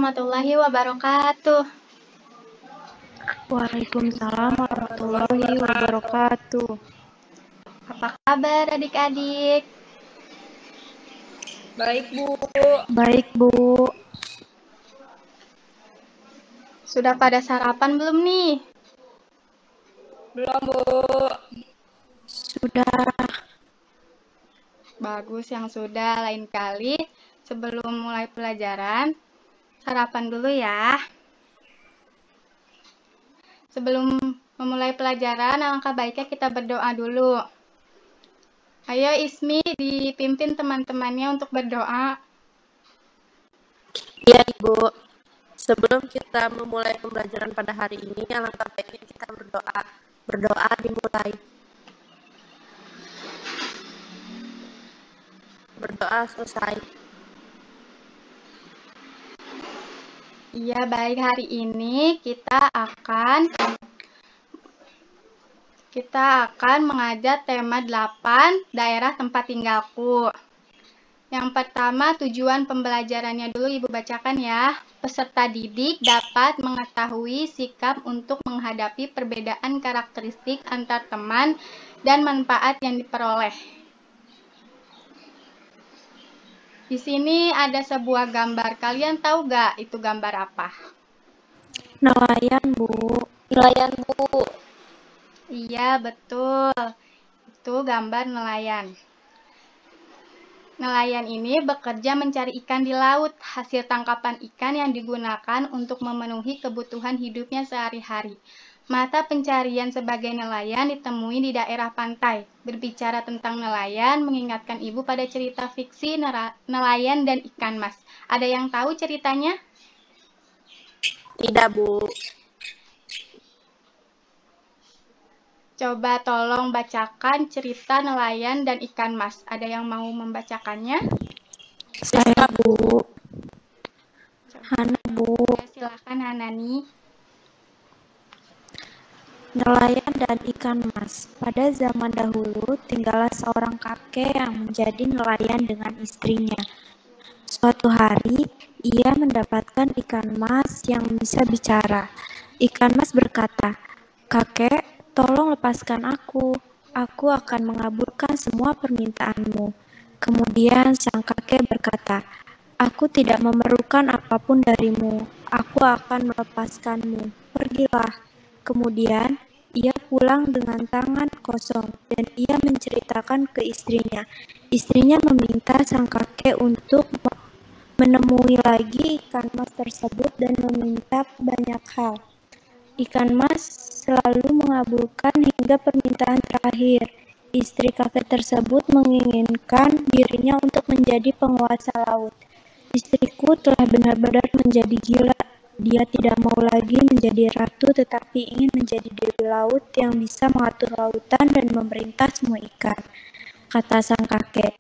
warahmatullahi wabarakatuh. Waalaikumsalam warahmatullahi wabarakatuh. Apa kabar adik-adik? Baik, Bu. Baik, Bu. Sudah pada sarapan belum nih? Belum, Bu. Sudah. Bagus yang sudah. Lain kali sebelum mulai pelajaran, sarapan dulu ya. Sebelum memulai pelajaran, alangkah baiknya kita berdoa dulu. Ayo Ismi dipimpin teman-temannya untuk berdoa. Iya, Ibu. Sebelum kita memulai pembelajaran pada hari ini, alangkah baiknya kita berdoa. Berdoa dimulai. Berdoa selesai. Iya, baik, hari ini kita akan mengajar tema 8 daerah tempat tinggalku. Yang pertama, tujuan pembelajarannya dulu Ibu bacakan ya. Peserta didik dapat mengetahui sikap untuk menghadapi perbedaan karakteristik antar teman dan manfaat yang diperoleh. Di sini ada sebuah gambar. Kalian tahu gak itu gambar apa? Nelayan, Bu. Nelayan, Bu. Iya, betul. Itu gambar nelayan. Nelayan ini bekerja mencari ikan di laut. Hasil tangkapan ikan yang digunakan untuk memenuhi kebutuhan hidupnya sehari-hari. Mata pencarian sebagai nelayan ditemui di daerah pantai. Berbicara tentang nelayan, mengingatkan Ibu pada cerita fiksi nelayan dan ikan mas. Ada yang tahu ceritanya? Tidak, Bu. Coba tolong bacakan cerita nelayan dan ikan mas. Ada yang mau membacakannya? Saya, Bu. Hana, Bu. Silahkan Hanani. Nelayan dan ikan mas. Pada zaman dahulu, tinggallah seorang kakek yang menjadi nelayan dengan istrinya. Suatu hari, ia mendapatkan ikan mas yang bisa bicara. Ikan mas berkata, "Kakek, tolong lepaskan aku. Aku akan mengabulkan semua permintaanmu." Kemudian sang kakek berkata, "Aku tidak memerlukan apapun darimu. Aku akan melepaskanmu. Pergilah." Kemudian, ia pulang dengan tangan kosong dan ia menceritakan ke istrinya. Istrinya meminta sang kakek untuk menemui lagi ikan mas tersebut dan meminta banyak hal. Ikan mas selalu mengabulkan hingga permintaan terakhir. Istri kakek tersebut menginginkan dirinya untuk menjadi penguasa laut. "Istriku telah benar-benar menjadi gila. Dia tidak mau lagi menjadi ratu tetapi ingin menjadi dewi laut yang bisa mengatur lautan dan memerintah semua ikan," kata sang kakek.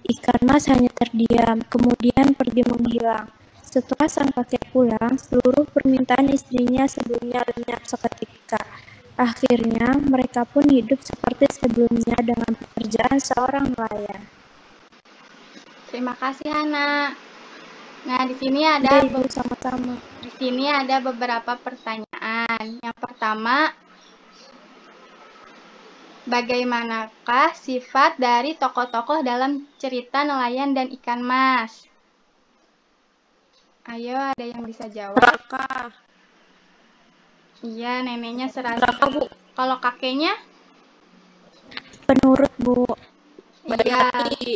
Ikan mas hanya terdiam, kemudian pergi menghilang. Setelah sang kakek pulang, seluruh permintaan istrinya sebelumnya lenyap seketika. Akhirnya, mereka pun hidup seperti sebelumnya dengan pekerjaan seorang nelayan. Terima kasih Hana. Nah, di sini ada Iya, Ibu, sama-sama. Di sini ada beberapa pertanyaan. Yang pertama, bagaimanakah sifat dari tokoh-tokoh dalam cerita nelayan dan ikan mas? Ayo, ada yang bisa jawab? Serakah. Iya, neneknya Serakah, serakah. Bu. Kalau kakeknya? Penurut, Bu. Baik Iya. hati.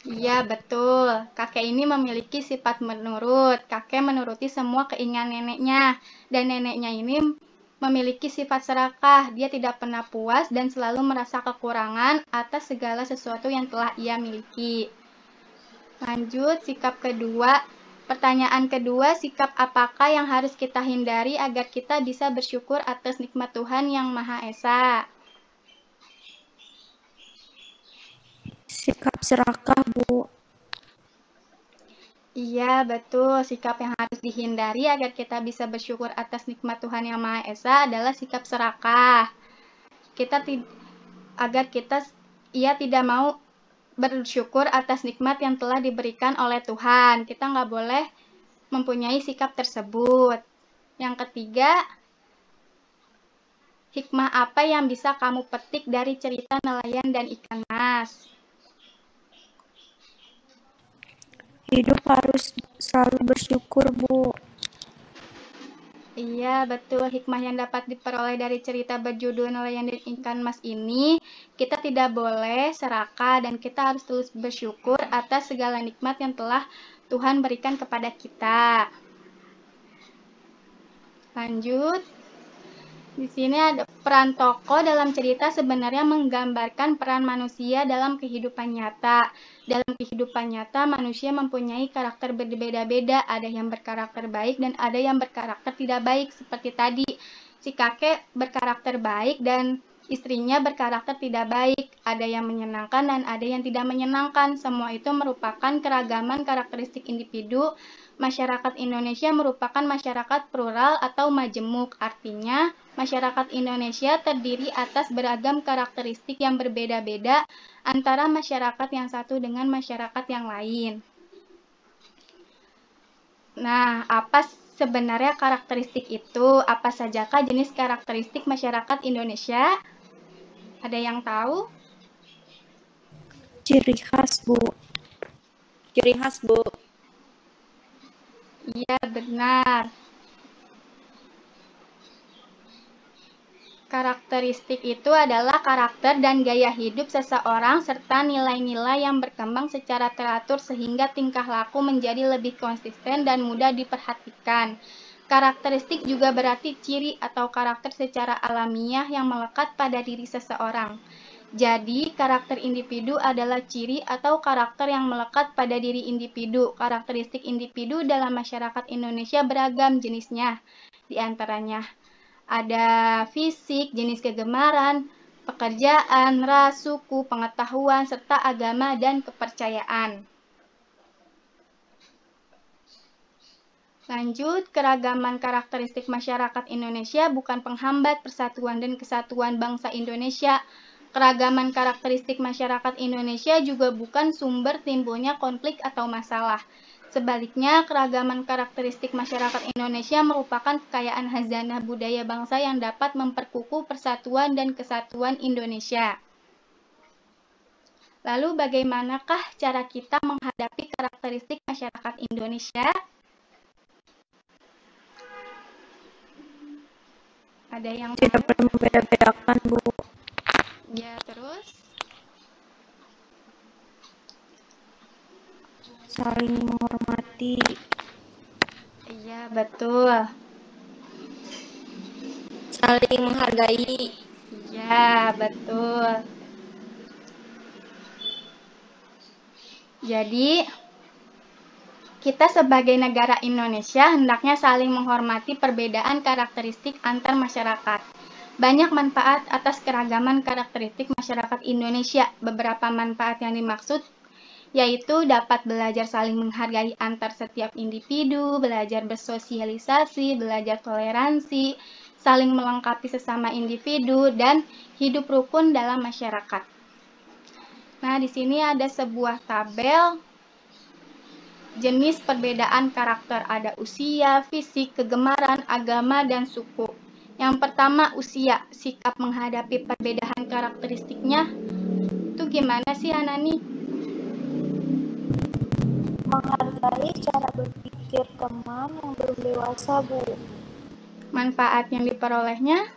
Iya, betul. Kakek ini memiliki sifat menurut. Kakek menuruti semua keinginan neneknya. Dan neneknya ini memiliki sifat serakah. Dia tidak pernah puas dan selalu merasa kekurangan atas segala sesuatu yang telah ia miliki. Lanjut, sikap kedua. Pertanyaan kedua, sikap apakah yang harus kita hindari agar kita bisa bersyukur atas nikmat Tuhan yang Maha Esa? Sikap serakah, Bu. Iya, betul. Sikap yang harus dihindari agar kita bisa bersyukur atas nikmat Tuhan Yang Maha Esa adalah sikap serakah. Ia tidak mau bersyukur atas nikmat yang telah diberikan oleh Tuhan. Kita nggak boleh mempunyai sikap tersebut. Yang ketiga, hikmah apa yang bisa kamu petik dari cerita nelayan dan ikan mas? Hidup harus selalu bersyukur, Bu. Iya, betul. Hikmah yang dapat diperoleh dari cerita berjudul Nelayan dan Ikan Mas ini, kita tidak boleh serakah dan kita harus terus bersyukur atas segala nikmat yang telah Tuhan berikan kepada kita. Lanjut. Di sini ada peran tokoh dalam cerita sebenarnya menggambarkan peran manusia dalam kehidupan nyata. Dalam kehidupan nyata, manusia mempunyai karakter berbeda-beda. Ada yang berkarakter baik dan ada yang berkarakter tidak baik. Seperti tadi, si kakek berkarakter baik dan istrinya berkarakter tidak baik. Ada yang menyenangkan dan ada yang tidak menyenangkan. Semua itu merupakan keragaman karakteristik individu. Masyarakat Indonesia merupakan masyarakat plural atau majemuk. Artinya, masyarakat Indonesia terdiri atas beragam karakteristik yang berbeda-beda antara masyarakat yang satu dengan masyarakat yang lain. Nah, apa sebenarnya karakteristik itu? Apa sajakah jenis karakteristik masyarakat Indonesia? Ada yang tahu? Ciri khas, Bu. Ciri khas, Bu. Iya, benar. Karakteristik itu adalah karakter dan gaya hidup seseorang serta nilai-nilai yang berkembang secara teratur sehingga tingkah laku menjadi lebih konsisten dan mudah diperhatikan. Karakteristik juga berarti ciri atau karakter secara alamiah yang melekat pada diri seseorang. Jadi, karakter individu adalah ciri atau karakter yang melekat pada diri individu. Karakteristik individu dalam masyarakat Indonesia beragam jenisnya. Di antaranya ada fisik, jenis kegemaran, pekerjaan, ras, suku, pengetahuan, serta agama dan kepercayaan. Lanjut, keragaman karakteristik masyarakat Indonesia bukan penghambat persatuan dan kesatuan bangsa Indonesia. Keragaman karakteristik masyarakat Indonesia juga bukan sumber timbulnya konflik atau masalah. Sebaliknya, keragaman karakteristik masyarakat Indonesia merupakan kekayaan khazanah budaya bangsa yang dapat memperkukuh persatuan dan kesatuan Indonesia. Lalu, bagaimanakah cara kita menghadapi karakteristik masyarakat Indonesia? Ada yang Tidak perlu membeda-bedakan, Bu. Ya, terus? Saling menghormati. Iya, betul. Saling menghargai. Iya, betul. Jadi, kita sebagai negara Indonesia hendaknya saling menghormati perbedaan karakteristik antar masyarakat. Banyak manfaat atas keragaman karakteristik masyarakat Indonesia. Beberapa manfaat yang dimaksud yaitu dapat belajar saling menghargai antar setiap individu, belajar bersosialisasi, belajar toleransi, saling melengkapi sesama individu, dan hidup rukun dalam masyarakat. Nah, di sini ada sebuah tabel jenis perbedaan karakter. Ada usia, fisik, kegemaran, agama, dan suku. Yang pertama, usia. Sikap menghadapi perbedaan karakteristiknya. Itu gimana sih, Anani? Menghargai cara berpikir teman yang belum dewasa, Bu. Manfaat yang diperolehnya.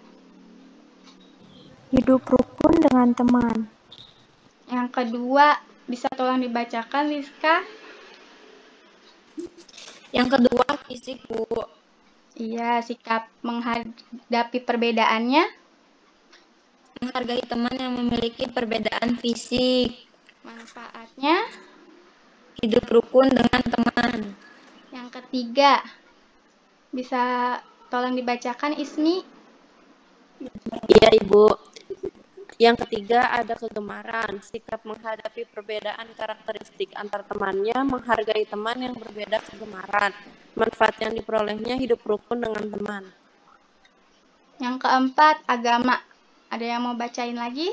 Hidup rukun dengan teman. Yang kedua, bisa tolong dibacakan, Rizka? Yang kedua, fisik, Bu. Iya, sikap menghadapi perbedaannya. Menghargai teman yang memiliki perbedaan fisik. Manfaatnya. Hidup rukun dengan teman. Yang ketiga, bisa tolong dibacakan, Ismi? Iya, Ibu. Yang ketiga ada kegemaran, sikap menghadapi perbedaan karakteristik antar temannya, menghargai teman yang berbeda kegemaran. Manfaat yang diperolehnya hidup rukun dengan teman. Yang keempat, agama. Ada yang mau bacain lagi?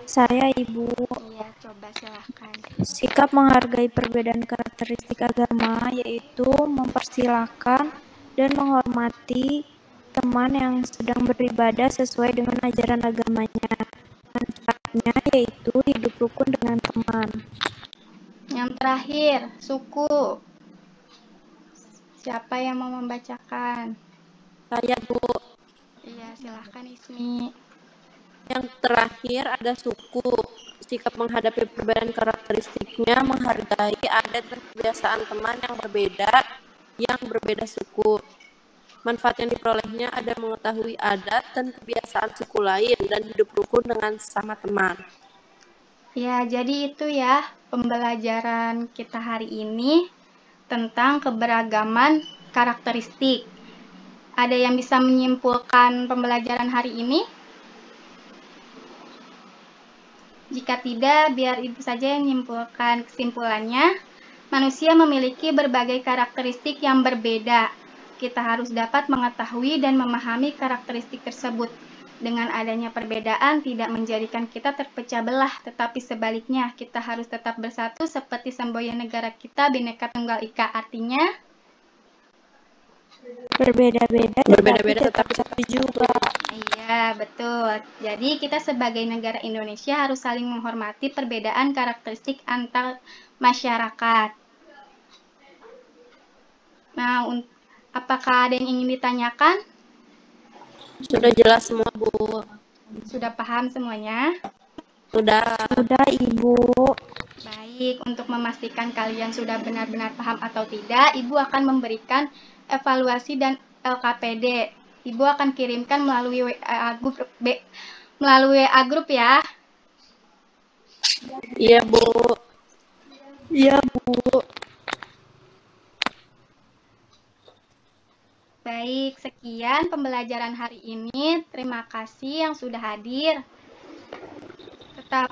Saya, Ibu. Iya, coba silahkan. Sikap menghargai perbedaan karakteristik agama yaitu mempersilahkan dan menghormati teman yang sedang beribadah sesuai dengan ajaran agamanya. Manfaatnya yaitu hidup rukun dengan teman. Yang terakhir, suku. Siapa yang mau membacakan? Saya, Bu. Iya, silahkan Ismi. Yang terakhir ada suku. Sikap menghadapi perbedaan karakteristiknya, menghargai adat dan kebiasaan teman yang berbeda suku. Manfaat yang diperolehnya ada mengetahui adat dan kebiasaan suku lain dan hidup rukun dengan sesama teman. Ya, jadi itu ya pembelajaran kita hari ini tentang keberagaman karakteristik. Ada yang bisa menyimpulkan pembelajaran hari ini? Jika tidak, biar Ibu saja yang menyimpulkan. Kesimpulannya, manusia memiliki berbagai karakteristik yang berbeda. Kita harus dapat mengetahui dan memahami karakteristik tersebut. Dengan adanya perbedaan tidak menjadikan kita terpecah belah, tetapi sebaliknya kita harus tetap bersatu seperti semboyan negara kita Bhinneka Tunggal Ika. Artinya Berbeda-beda tetapi satu juga. iya, betul. Jadi kita sebagai negara Indonesia harus saling menghormati perbedaan karakteristik antar masyarakat. Nah, apakah ada yang ingin ditanyakan? Sudah jelas semua, Bu. Sudah paham semuanya? Sudah, Ibu. Baik, untuk memastikan kalian sudah benar-benar paham atau tidak, Ibu akan memberikan evaluasi dan LKPD. Ibu akan kirimkan melalui WA grup ya. Iya, Bu. Iya, Bu. Baik, sekian pembelajaran hari ini. Terima kasih yang sudah hadir. Tetap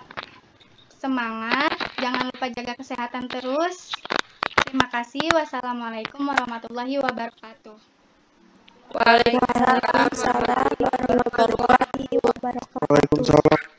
semangat, jangan lupa jaga kesehatan terus. Terima kasih. Wassalamualaikum warahmatullahi wabarakatuh. Waalaikumsalam warahmatullahi wabarakatuh. Waalaikumsalam.